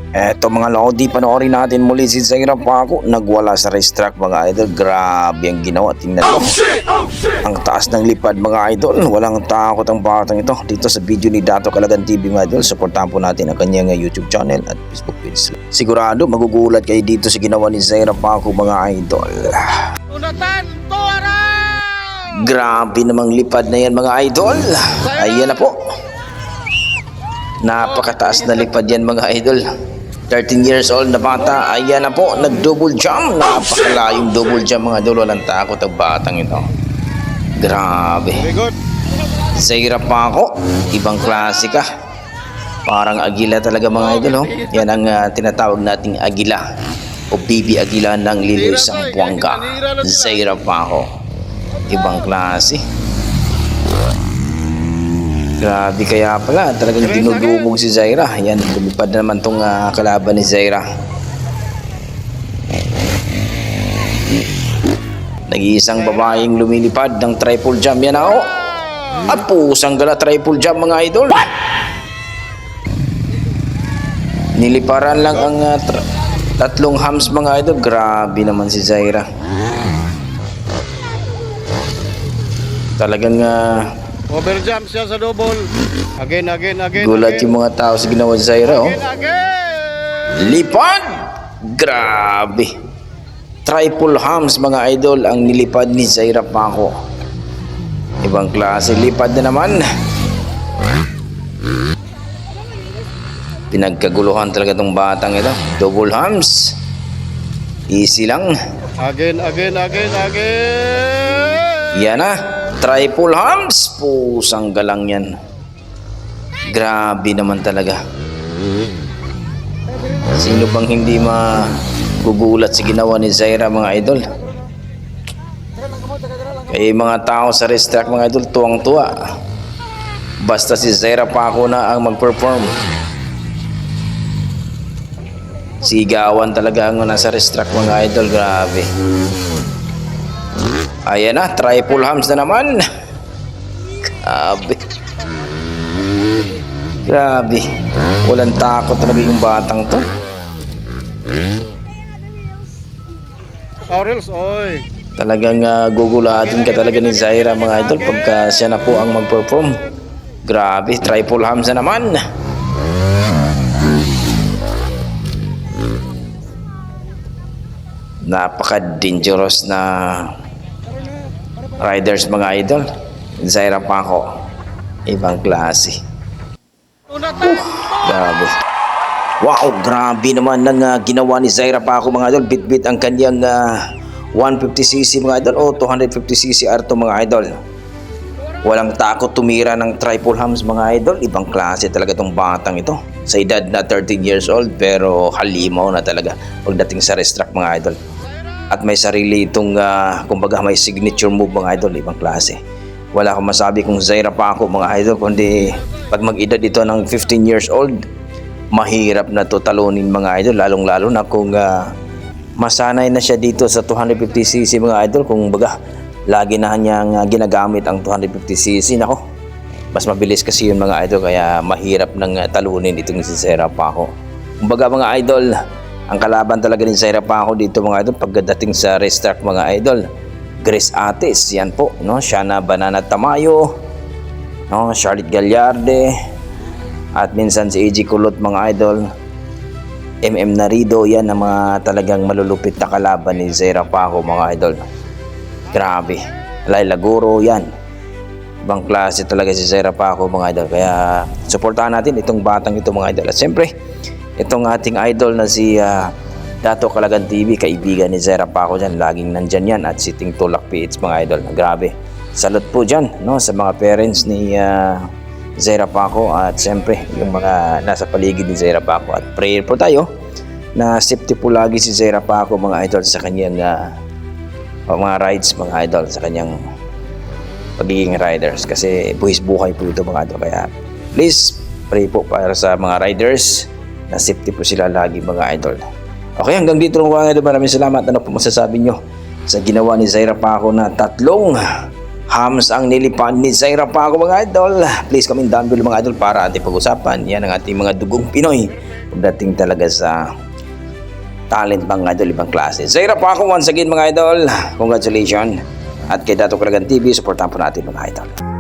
Eto mga lodi, panoorin natin muli si Zaira Paco. Nagwala sa racetrack mga idol. Grabe ang ginawa. Tingnan mo. Ang taas ng lipad mga idol. Walang takot ang batang ito. Dito sa video ni Dato Calagan TV mga idol. Supportahan po natin ang kanyang YouTube channel at Facebook page. Sigurado magugulat kayo dito sa ginawa ni Zaira Paco mga idol. Grabe namang lipad na yan mga idol. Ayan na po. Napakataas na lipad yan mga idol. 13 years old na bata, ayan na po, nag-double jump. Napakalayong double jump mga idol. Walang takot ang batang ito. Grabe. Zaira Paco, ibang klase ka. Parang agila talaga mga idol. Yan ang tinatawag nating agila o baby agila ng Liloy Zamboanga. Zaira Paco, ibang klase. Grabe, kaya pala talagang dinudubog si Zaira. Ayan, lumipad na naman tong kalaban ni Zaira. Nag-iisang babaeng lumilipad ng triple jump. Yan ako. At pusang gala triple jump mga idol. Niliparan lang ang tatlong hams mga idol. Grabe naman si Zaira. Talagang overjump siya sa double. Again. gulat yung mga tao sa ginawa ni Zaira. Lipad! Grabe. Triple hams mga idol ang nilipad ni Zaira Paco. Ibang klase lipad na naman. Pinagkaguluhan talaga tong batang ito. Double hams. Easy lang. Again. Yan na. Triple hams. Pusang galang yan. Grabe naman talaga. Sino bang hindi magugulat sa ginawa ni Zaira mga idol? Kaya mga tao sa racetrack mga idol tuwang-tuwa. Basta si Zaira Paco na ang mag-perform. Sigawan talaga ang nasa racetrack mga idol. Grabe. Ayan na, triple hams na naman. Grabe. Walang takot talaga yung batang to. Aurels, oy. Talagang gugulatin ka talaga ni Zaira mga idol pagka siya na po ang mag-perform. Grabe, triple hams na naman. Napaka-dangerous na riders mga idol. Zaira Paco, ibang klase. Grabe. Wow, grabe naman ng ginawa ni Zaira Paco mga idol. Bit-bit ang kanyang 150cc mga idol o 250cc R2 mga idol. Walang takot tumira ng triple hams mga idol. Ibang klase talaga itong batang ito. Sa edad na 13 years old pero halimaw na talaga pagdating sa racetrack mga idol. At may sarili itong kumbaga may signature move mga idol. Ibang klase. Wala akong masabi kung Zaira Paco mga idol, kundi pag mag-edad ito ng 15 years old, mahirap na to talunin mga idol, lalong lalo na kung masanay na siya dito sa 250cc mga idol. Kung baga lagi na niyang ginagamit ang 250cc, nako, mas mabilis kasi yun mga idol, kaya mahirap nang talunin itong si Zaira Paco. Kung baga mga idol, ang kalaban talaga ni Zaira Paco dito mga idol pagdating sa racetrack mga idol, Grace Ates, yan po, no? Shana Banana Tamayo, no? Charlotte Gallarde, at minsan si AJ Kulot mga idol, MM Narido, yan ang mga talagang malulupit na kalaban ni Zaira Paco mga idol. Grabe. Laila Guro, yan. Ibang klase talaga si Zaira Paco mga idol. Kaya suportahan natin itong batang ito mga idol. At siyempre, itong ating idol na si Dato Calagan TV, kaibigan ni Zaira Paco dyan. Laging nandyan yan at sitting tulak PH mga idol. Grabe. Salute po dyan, no, sa mga parents ni Zaira Paco at siyempre yung mga nasa paligid ni Zaira Paco. At prayer po tayo na safety po lagi si Zaira Paco mga idol sa kanyang mga rides mga idol, sa kanyang pagiging riders, kasi buhis buhay po ito mga idol. Kaya please pray po para sa mga riders na safety po sila lagi mga idol. Okay, hanggang dito lang mga idol. Maraming salamat. Ano po masasabi nyo sa ginawa ni Zaira Paco na tatlong hams ang nilipad ni Zaira Paco mga idol? Please comment down below mga idol para ating pag-usapan. Yan ang ating mga dugong Pinoy pagdating talaga sa talent mga idol, ibang klase. Zaira pa ako once again mga idol. Congratulations. At kay Dato Kalagan TV, supportan po natin mga idol.